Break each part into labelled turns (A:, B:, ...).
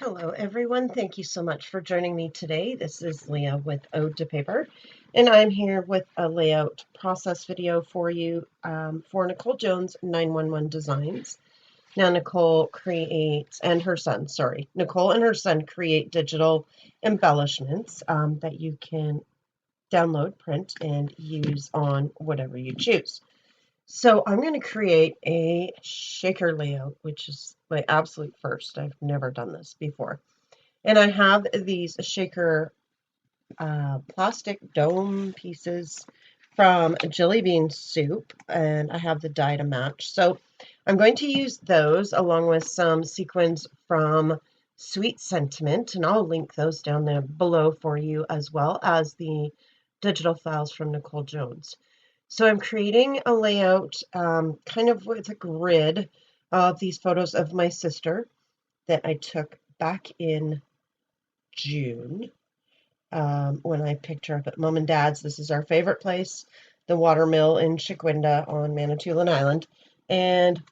A: Hello everyone, thank you so much for joining me today. This is Leah with Ode to Paper, and I'm here with a layout process video for you for Nicole Jones 911 Designs. Now Nicole creates, and her son, sorry, Nicole and her son create digital embellishments that you can download, print, and use on whatever you choose. So I'm going to create a shaker layout, which is my absolute first. I've never done this before. And I have these shaker plastic dome pieces from Jelly Bean Soup, and I have the die to match. So I'm going to use those along with some sequins from Sweet Sentiment, and I'll link those down there below for you, as well as the digital files from Nicole Jones. So I'm creating a layout kind of with a grid of these photos of my sister that I took back in June when I picked her up at Mom and Dad's. This is our favorite place, the Watermill in Chiquinda on Manitoulin Island. And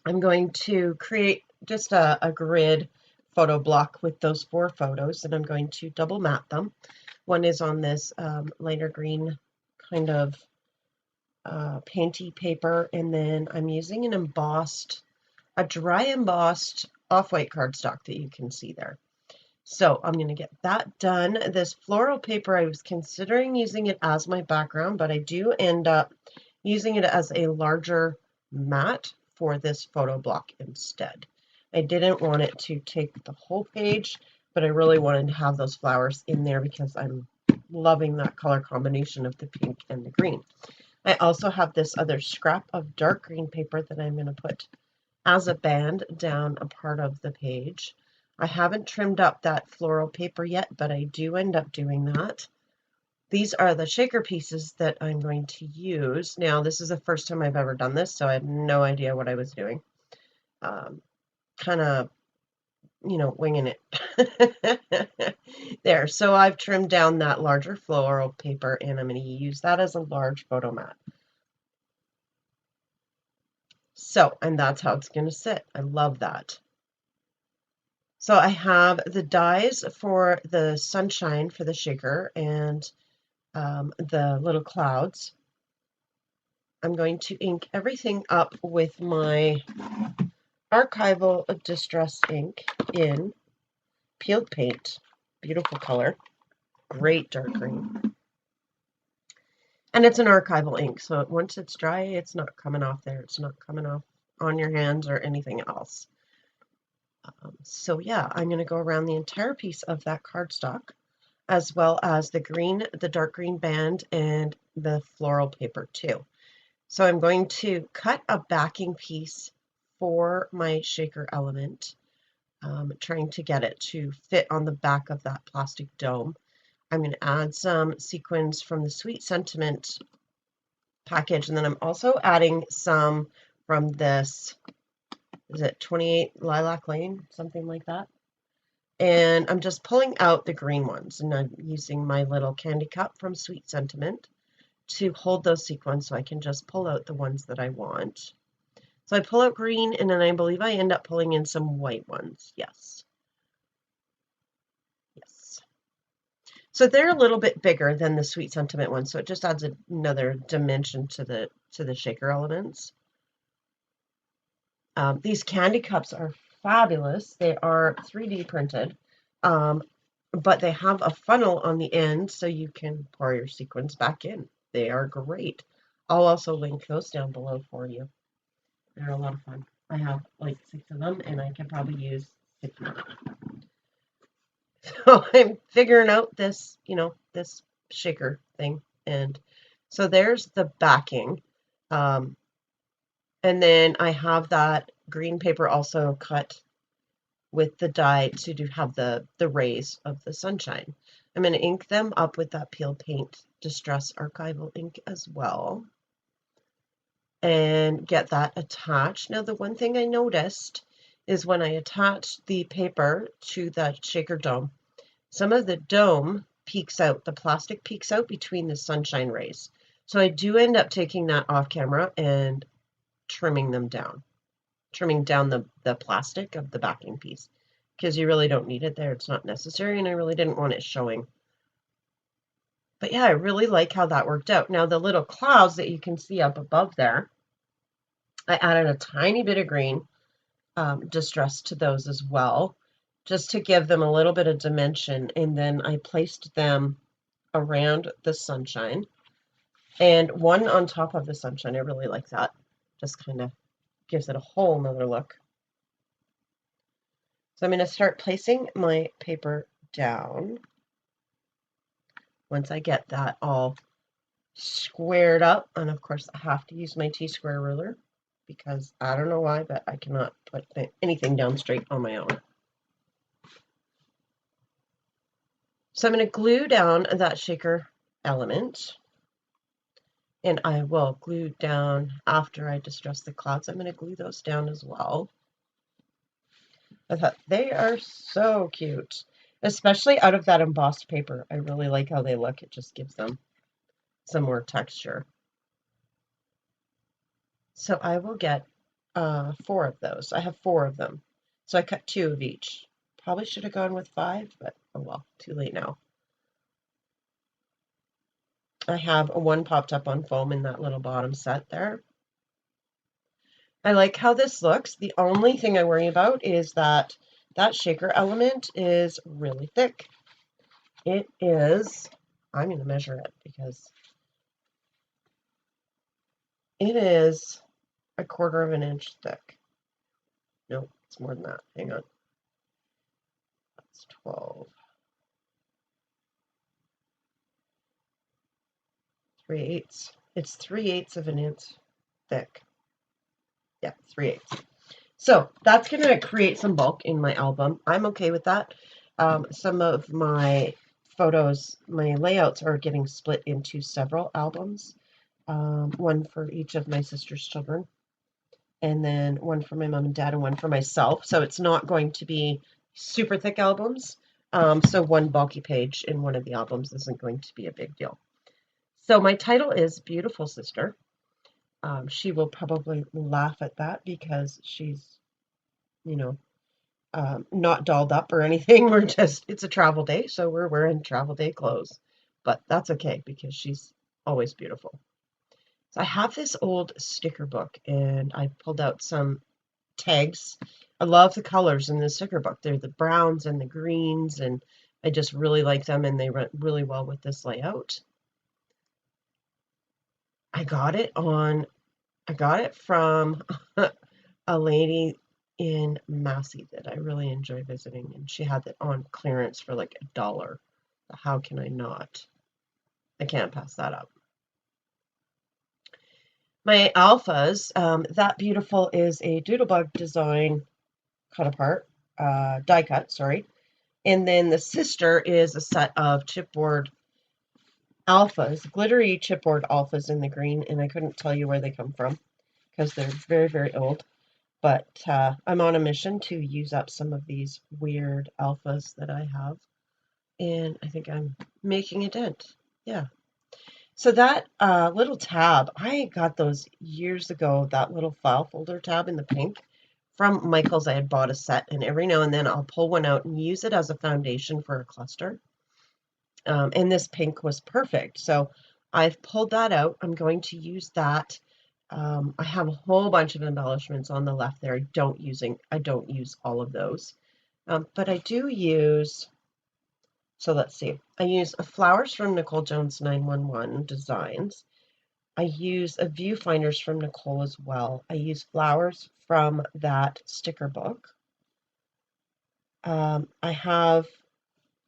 A: I'm going to create just a grid photo block with those 4 photos, and I'm going to double mat them. One is on this lighter green kind of painty paper, and then I'm using a dry embossed off-white cardstock that you can see there. So I'm going to get that done. This floral paper, I was considering using it as my background, but I do end up using it as a larger mat for this photo block instead. I didn't want it to take the whole page, but I really wanted to have those flowers in there because I'm loving that color combination of the pink and the green. I also have this other scrap of dark green paper that I'm going to put as a band down a part of the page. I haven't trimmed up that floral paper yet, but I do end up doing that. These are the shaker pieces that I'm going to use. Now, this is the first time I've ever done this, so I had no idea what I was doing. Kind of, winging it. There, so I've trimmed down that larger floral paper, and I'm going to use that as a large photo mat. So, and that's how it's going to sit. I love that. So I have the dies for the sunshine for the shaker and the little clouds. I'm going to ink everything up with my archival distress ink in peeled paint. Beautiful color. Great dark green. And it's an archival ink, so once it's dry, it's not coming off there. It's not coming off on your hands or anything else. So yeah, I'm going to go around the entire piece of that cardstock, as well as the dark green band, and the floral paper too. So I'm going to cut a backing piece for my shaker element, trying to get it to fit on the back of that plastic dome. I'm going to add some sequins from the Sweet Sentiment package, and then I'm also adding some from this, is it 28 Lilac Lane, something like that? And I'm just pulling out the green ones, and I'm using my little candy cup from Sweet Sentiment to hold those sequins so I can just pull out the ones that I want. So I pull out green, and then I believe I end up pulling in some white ones. Yes. Yes. So they're a little bit bigger than the Sweet Sentiment ones, so it just adds another dimension to the shaker elements. These candy cups are fabulous. They are 3D printed, but they have a funnel on the end so you can pour your sequins back in. They are great. I'll also link those down below for you. They're a lot of fun. I have like 6 of them, and I can probably use 6 more. So I'm figuring out this, this shaker thing. And so there's the backing. And then I have that green paper also cut with the die to have the rays of the sunshine. I'm going to ink them up with that Peel Paint Distress Archival ink as well, and get that attached. Now, the one thing I noticed is when I attached the paper to the shaker dome, some of the dome peeks out, the plastic peeks out between the sunshine rays. So I do end up taking that off camera and trimming down the plastic of the backing piece, because you really don't need it there. It's not necessary, and I really didn't want it showing. But yeah, I really like how that worked out. Now, the little clouds that you can see up above there, I added a tiny bit of green distress to those as well, just to give them a little bit of dimension. And then I placed them around the sunshine and one on top of the sunshine. I really like that. Just kind of gives it a whole nother look. So I'm going to start placing my paper down. Once I get that all squared up, and of course I have to use my T-square ruler because I don't know why, but I cannot put anything down straight on my own. So I'm going to glue down that shaker element, and I will glue down after I distress the clouds. I'm going to glue those down as well. I thought they are so cute, especially out of that embossed paper. I really like how they look. It just gives them some more texture. So I will get 4 of those. I have 4 of them. So I cut 2 of each. Probably should have gone with 5, but oh well, too late now. I have one popped up on foam in that little bottom set there. I like how this looks. The only thing I worry about is that that shaker element is really thick. It is, I'm going to measure it because it is 1/4 of an inch thick. No, it's more than that. Hang on. That's 12. 3/8. It's 3/8 of an inch thick. Yeah, 3/8. So that's going to create some bulk in my album. I'm okay with that. Some of my photos, my layouts are getting split into several albums. One for each of my sister's children, and then one for my mom and dad, and one for myself. So it's not going to be super thick albums. So one bulky page in one of the albums isn't going to be a big deal. So my title is Beautiful Sister. She will probably laugh at that because she's, you know, not dolled up or anything. It's a travel day, so we're wearing travel day clothes. But that's okay because she's always beautiful. So I have this old sticker book, and I pulled out some tags. I love the colors in the sticker book. They're the browns and the greens, and I just really like them, and they went really well with this layout. I got it from a lady in Massey that I really enjoy visiting, and she had it on clearance for like $1. How can I not? I can't pass that up. My alphas, that beautiful is a Doodlebug design cut apart, die cut, sorry. And then the sister is a set of chipboard alphas, glittery chipboard alphas in the green, and I couldn't tell you where they come from because they're very, very old. But I'm on a mission to use up some of these weird alphas that I have, and I think I'm making a dent. Yeah. So that little tab, I got those years ago, that little file folder tab in the pink from Michael's. I had bought a set, and every now and then I'll pull one out and use it as a foundation for a cluster. And this pink was perfect. So I've pulled that out. I'm going to use that. I have a whole bunch of embellishments on the left there. I don't use all of those. But I do use, so let's see. I use flowers from Nicole Jones 911 Designs. I use viewfinders from Nicole as well. I use flowers from that sticker book. I have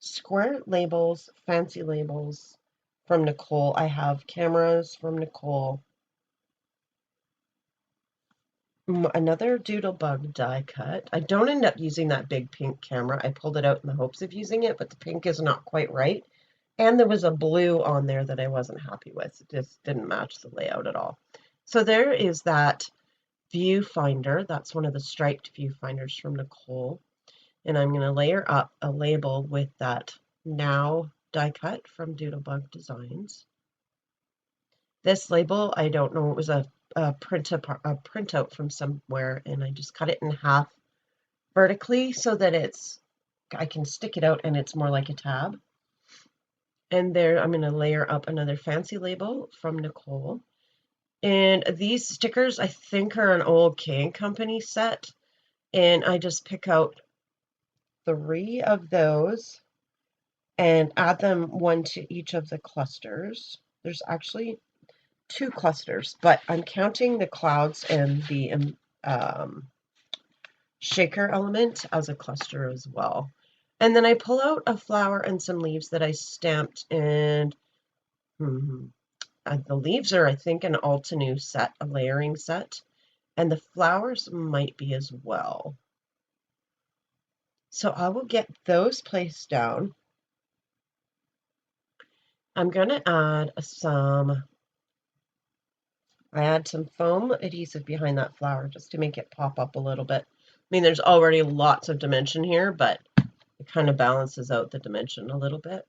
A: square labels, fancy labels from Nicole. I have cameras from Nicole. Another Doodlebug die cut. I don't end up using that big pink camera. I pulled it out in the hopes of using it, but the pink is not quite right. And there was a blue on there that I wasn't happy with. It just didn't match the layout at all. So there is that viewfinder. That's one of the striped viewfinders from Nicole. And I'm going to layer up a label with that Now die cut from Doodlebug Designs. This label, I don't know, it was a printout from somewhere, and I just cut it in half vertically so that I can stick it out and it's more like a tab. And there I'm going to layer up another fancy label from Nicole. And these stickers I think are an old K & Company set. And I just pick out 3 of those and add them one to each of the clusters. There's actually 2 clusters, but I'm counting the clouds and the shaker element as a cluster as well. And then I pull out a flower and some leaves that I stamped, and the leaves are, I think, an Altenew set, a layering set, and the flowers might be as well. So I will get those placed down. I'm going to add I add some foam adhesive behind that flower just to make it pop up a little bit. I mean, there's already lots of dimension here, but it kind of balances out the dimension a little bit.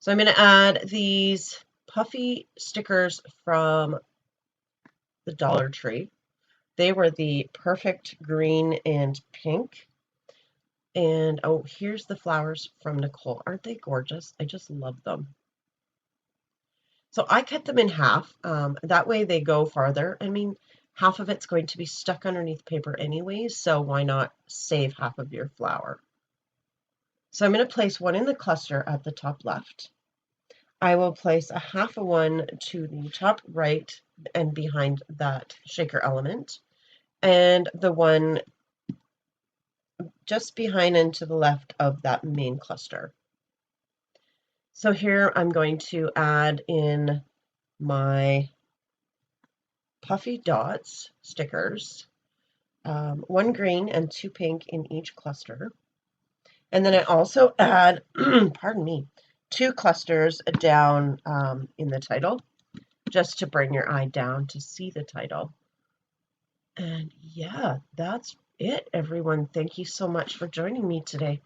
A: So I'm going to add these Puffy stickers from the Dollar Tree. They were the perfect green and pink. And oh, here's the flowers from Nicole. Aren't they gorgeous? I just love them. So I cut them in half. That way they go farther. I mean, half of it's going to be stuck underneath paper anyways, so why not save half of your flower? So I'm going to place one in the cluster at the top left. I will place a half a one to the top right and behind that shaker element, and the one just behind and to the left of that main cluster. So here I'm going to add in my Puffy Dots stickers, 1 green and 2 pink in each cluster. And then I also add, pardon me, 2 clusters down in the title, just to bring your eye down to see the title. And yeah, that's it, everyone. Thank you so much for joining me today.